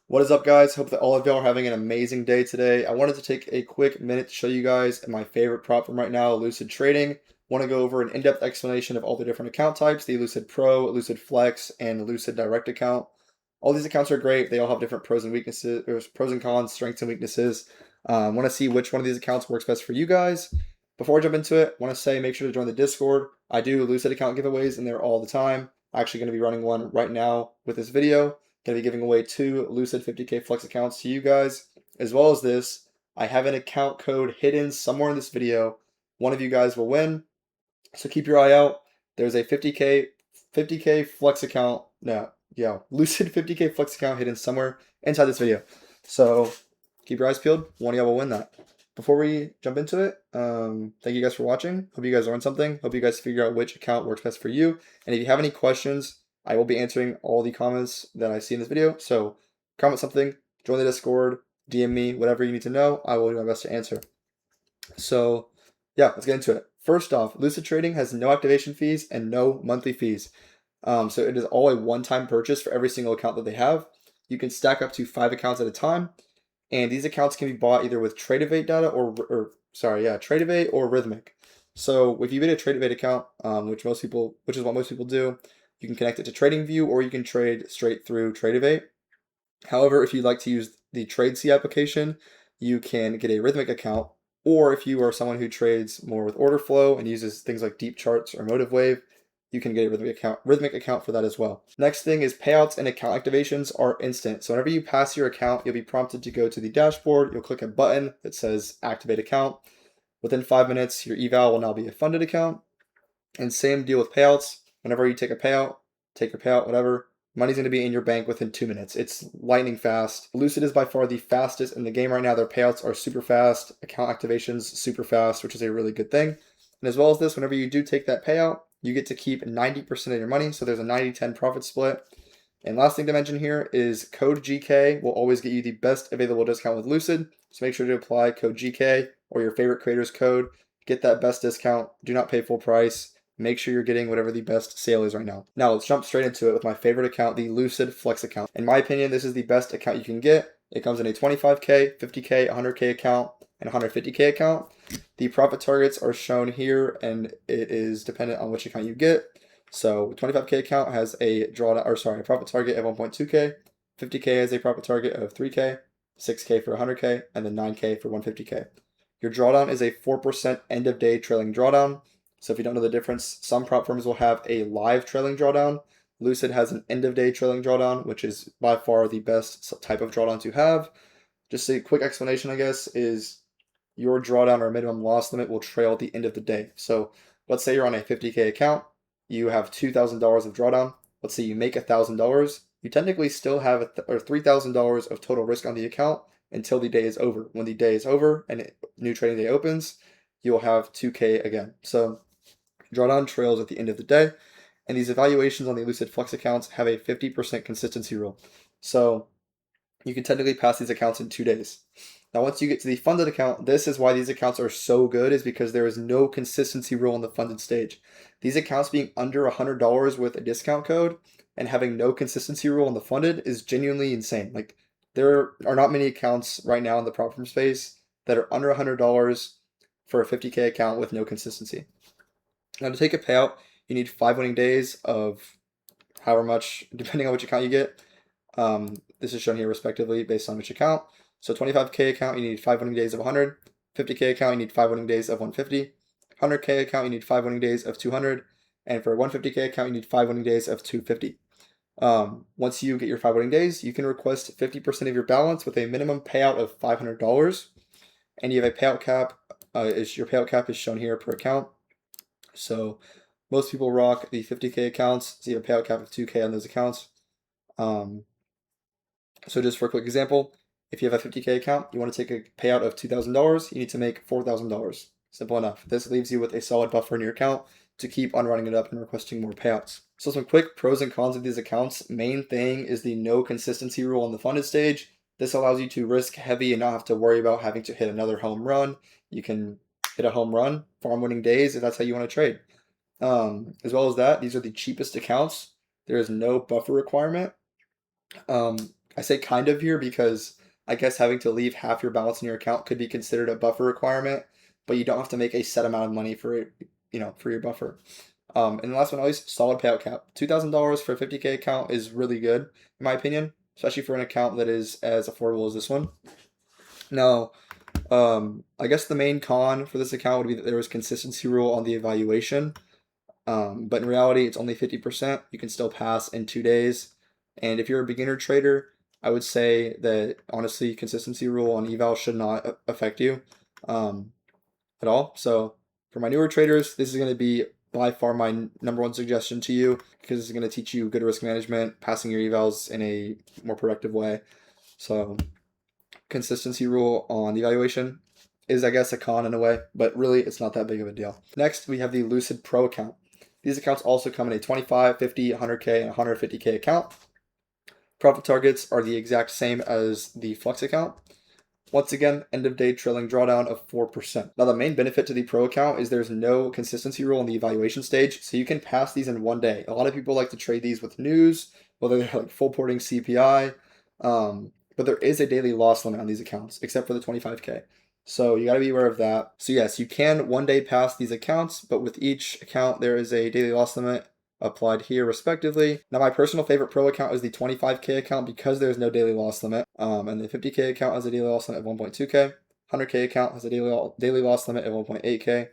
What is up, guys? Hope that all of y'all are having an amazing day today. I wanted to take a quick minute to show you guys my favorite prop from right now, Lucid Trading. Want to go over an in-depth explanation of all the different account types, the Lucid Pro, Lucid Flex, and Lucid Direct account. All these accounts are great. They all have different pros and weaknesses, or pros and cons, strengths and weaknesses. Want to see which one of these accounts works best for you guys. Before I jump into it, want to say make sure to join the Discord. I do Lucid account giveaways in there all the time. I'm actually going to be running one right now with this video. Going to be giving away 2 Lucid 50K Flex accounts to you guys. As well as this, I have an account code hidden somewhere in this video. One of you guys will win. So keep your eye out. There's a 50K Flex account. No, yeah, Lucid 50K Flex account hidden somewhere inside this video. So keep your eyes peeled. One of y'all will win that. Before we jump into it, thank you guys for watching. Hope you guys learned something. Hope you guys figure out which account works best for you. And if you have any questions, I will be answering all the comments that I see in this video. So comment something, join the Discord, DM me, whatever you need to know. I will do my best to answer. So yeah, let's get into it. First off, Lucid Trading has no activation fees and no monthly fees. So it is all a one-time purchase for every single account that they have. You can stack up to 5 accounts at a time, and these accounts can be bought either with Tradeovate data Tradeovate or Rhythmic. So if you get a Tradeovate account, which is what most people do, you can connect it to TradingView or you can trade straight through Tradeovate. However, if you'd like to use the TradeC application, you can get a Rhythmic account, or if you are someone who trades more with order flow and uses things like deep charts or Motive Wave, you can get a Rhythmic account for that as well. Next thing is payouts and account activations are instant. So whenever you pass your account, you'll be prompted to go to the dashboard. You'll click a button that says activate account. Within 5 minutes, your eval will now be a funded account. And same deal with payouts. Whenever you take your payout, whatever, money's going to be in your bank within 2 minutes. It's lightning fast. Lucid is by far the fastest in the game right now. Their payouts are super fast, account activations super fast, which is a really good thing. And as well as this, whenever you do take that payout, you get to keep 90% of your money. So there's a 90-10 profit split. And last thing to mention here is code GK will always get you the best available discount with Lucid. So make sure to apply code GK or your favorite creator's code. Get that best discount. Do not pay full price. Make sure you're getting whatever the best sale is right now. Now let's jump straight into it with my favorite account, the Lucid Flex account. In my opinion, this is the best account you can get. It comes in a 25K, 50K, 100K account, and 150K account. The profit targets are shown here, and it is dependent on which account you get. So 25K account has a profit target of 1.2K, 50K has a profit target of 3K, 6K for 100K, and then 9K for 150K. Your drawdown is a 4% end of day trailing drawdown. So if you don't know the difference, some prop firms will have a live trailing drawdown. Lucid has an end of day trailing drawdown, which is by far the best type of drawdown to have. Just a quick explanation, I guess, is your drawdown or minimum loss limit will trail at the end of the day. So let's say you're on a 50K account, you have $2,000 of drawdown. Let's say you make $1,000. You technically still have $3,000 of total risk on the account until the day is over. When the day is over and new trading day opens, you will have 2K again. So drawdown trails at the end of the day. And these evaluations on the Lucid Flex accounts have a 50% consistency rule. So you can technically pass these accounts in 2 days. Now, once you get to the funded account, this is why these accounts are so good, is because there is no consistency rule in the funded stage. These accounts being under $100 with a discount code and having no consistency rule in the funded is genuinely insane. Like, there are not many accounts right now in the prop firm space that are under $100 for a 50K account with no consistency. Now, to take a payout, you need 5 winning days of however much, depending on which account you get. This is shown here respectively based on which account. So 25K account, you need 5 winning days of 100. 50K account, you need 5 winning days of 150. 100K account, you need 5 winning days of 200. And for a 150K account, you need 5 winning days of 250. Once you get your 5 winning days, you can request 50% of your balance with a minimum payout of $500. And you have a payout cap. Your payout cap is shown here per account. So most people rock the 50K accounts, so you have a payout cap of 2K on those accounts. So just for a quick example, if you have a 50K account, you want to take a payout of $2,000, you need to make $4,000. Simple enough. This leaves you with a solid buffer in your account to keep on running it up and requesting more payouts. So some quick pros and cons of these accounts. Main thing is the no consistency rule on the funded stage. This allows you to risk heavy and not have to worry about having to hit another home run. You can hit a home run, farm winning days if that's how you want to trade. As well as that, these are the cheapest accounts. There is no buffer requirement. I say kind of here because I guess having to leave half your balance in your account could be considered a buffer requirement, but you don't have to make a set amount of money for it, for your buffer. And the last but not least, solid payout cap. $2,000 for a 50K account is really good, in my opinion, especially for an account that is as affordable as this one. Now, I guess the main con for this account would be that there was consistency rule on the evaluation. But in reality, it's only 50%. You can still pass in 2 days. And if you're a beginner trader, I would say that honestly, consistency rule on eval should not affect you at all. So for my newer traders, this is going to be by far my number one suggestion to you because it's going to teach you good risk management, passing your evals in a more productive way. So consistency rule on the evaluation is, I guess, a con in a way, but really it's not that big of a deal. Next, we have the Lucid Pro account. These accounts also come in a 25, 50, 100K, and 150K account. Profit targets are the exact same as the Flex account. Once again, end of day trailing drawdown of 4%. Now the main benefit to the Pro account is there's no consistency rule in the evaluation stage, so you can pass these in 1 day. A lot of people like to trade these with news, whether they're like full porting CPI, but there is a daily loss limit on these accounts, except for the 25K. So you got to be aware of that. So yes, you can 1 day pass these accounts, but with each account, there is a daily loss limit applied here respectively. Now my personal favorite Pro account is the 25K account because there's no daily loss limit. And the 50K account has a daily loss limit of 1.2K. 100K account has a daily loss limit of 1.8K.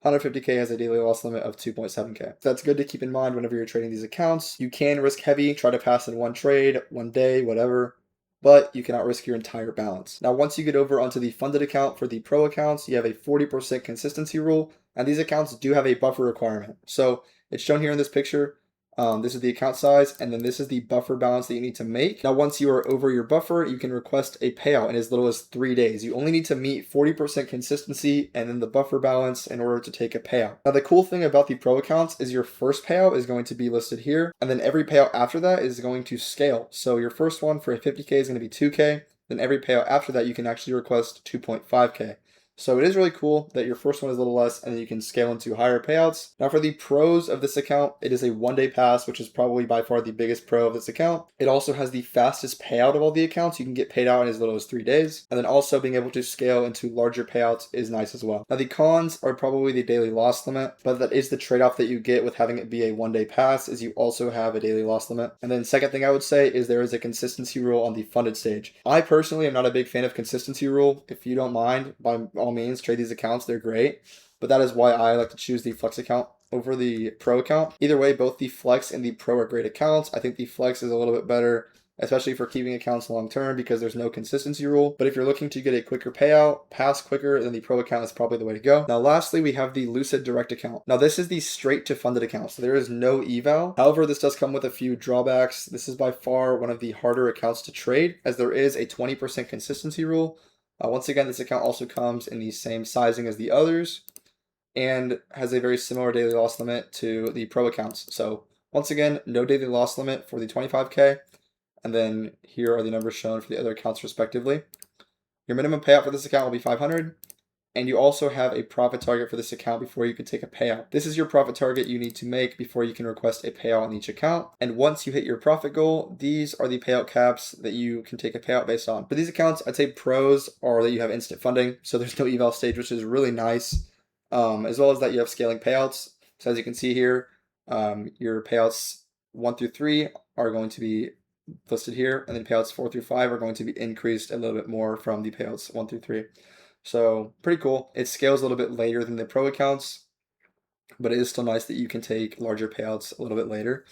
150K has a daily loss limit of 2.7K. So that's good to keep in mind whenever you're trading these accounts. You can risk heavy, try to pass in 1 trade, 1 day, whatever, but you cannot risk your entire balance. Now, once you get over onto the funded account for the Pro accounts, you have a 40% consistency rule, and these accounts do have a buffer requirement. So it's shown here in this picture. This is the account size, and then this is the buffer balance that you need to make. Now, once you are over your buffer, you can request a payout in as little as 3 days. You only need to meet 40% consistency and then the buffer balance in order to take a payout. Now, the cool thing about the Pro accounts is your first payout is going to be listed here, and then every payout after that is going to scale. So your first one for a 50K is going to be 2K, then every payout after that you can actually request 2.5K. So it is really cool that your first one is a little less and then you can scale into higher payouts. Now for the pros of this account, it is a 1 day pass, which is probably by far the biggest pro of this account. It also has the fastest payout of all the accounts. You can get paid out in as little as 3 days. And then also being able to scale into larger payouts is nice as well. Now the cons are probably the daily loss limit, but that is the trade-off that you get with having it be a 1 day pass is you also have a daily loss limit. And then second thing I would say is there is a consistency rule on the funded stage. I personally am not a big fan of consistency rule. If you don't mind, by all means, trade these accounts, they're great, but that is why I like to choose the Flex account over the Pro account. Either way, both the Flex and the Pro are great accounts. I think the Flex is a little bit better, especially for keeping accounts long term because there's no consistency rule. But if you're looking to get a quicker payout, pass quicker, then the Pro account is probably the way to go. Now lastly, we have the Lucid Direct account. Now this is the straight to funded account, so there is no eval. However, this does come with a few drawbacks. This is by far one of the harder accounts to trade as there is a 20% consistency rule. Once again, this account also comes in the same sizing as the others and has a very similar daily loss limit to the Pro accounts. So once again, no daily loss limit for the 25K. And then here are the numbers shown for the other accounts respectively. Your minimum payout for this account will be 500. And you also have a profit target for this account before you can take a payout. This is your profit target you need to make before you can request a payout on each account. And once you hit your profit goal, these are the payout caps that you can take a payout based on. For these accounts, I'd say pros are that you have instant funding, so there's no eval stage, which is really nice, as well as that you have scaling payouts. So as you can see here, your payouts 1 through 3 are going to be listed here, and then payouts 4 through 5 are going to be increased a little bit more from the payouts 1 through 3. So pretty cool. It scales a little bit later than the Pro accounts, but it is still nice that you can take larger payouts a little bit later.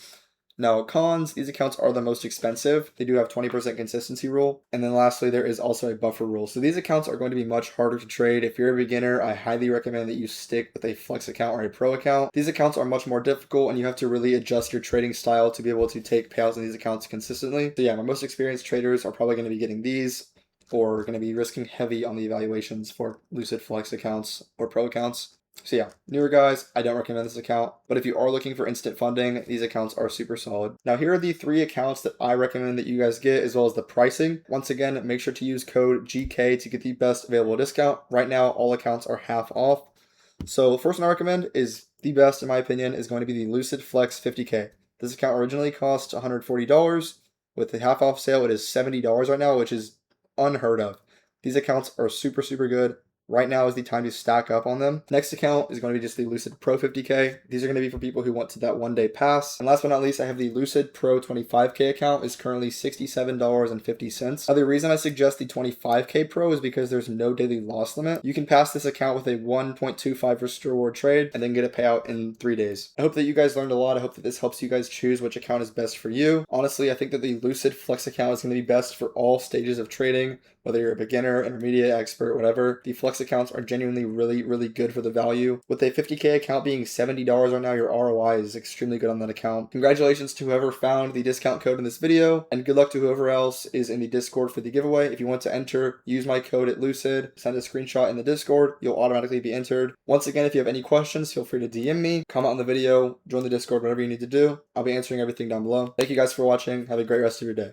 Now cons, these accounts are the most expensive. They do have 20% consistency rule. And then lastly, there is also a buffer rule. So these accounts are going to be much harder to trade. If you're a beginner, I highly recommend that you stick with a Flex account or a Pro account. These accounts are much more difficult and you have to really adjust your trading style to be able to take payouts in these accounts consistently. So yeah, my most experienced traders are probably going to be getting these, or going to be risking heavy on the evaluations for Lucid Flex accounts or Pro accounts. So yeah, newer guys, I don't recommend this account, but if you are looking for instant funding, these accounts are super solid. Now here are the 3 accounts that I recommend that you guys get, as well as the pricing. Once again, make sure to use code GK to get the best available discount. Right now, all accounts are half off. So the first one I recommend is the best, in my opinion, is going to be the Lucid Flex 50K. This account originally cost $140. With the half off sale, it is $70 right now, which is unheard of. These accounts are super, super good. Right now is the time to stack up on them. Next account is going to be just the Lucid Pro 50K. These are going to be for people who want to that 1 day pass. And last but not least, I have the Lucid Pro 25K account. Is currently $67.50. Now, the reason I suggest the 25K Pro is because there's no daily loss limit. You can pass this account with a 1.25 risk reward trade and then get a payout in 3 days. I hope that you guys learned a lot. I hope that this helps you guys choose which account is best for you. Honestly, I think that the Lucid Flex account is going to be best for all stages of trading, whether you're a beginner, intermediate, expert, whatever. The Flex accounts are genuinely really good for the value. With a 50K account being $70 right now, your ROI is extremely good on that account. Congratulations to whoever found the discount code in this video, and good luck to whoever else is in the Discord for the giveaway. If you want to enter, use my code at Lucid, send a screenshot in the Discord, you'll automatically be entered. Once again, if you have any questions, feel free to DM me, comment on the video, join the Discord, whatever you need to do. I'll be answering everything down below. Thank you guys for watching. Have a great rest of your day.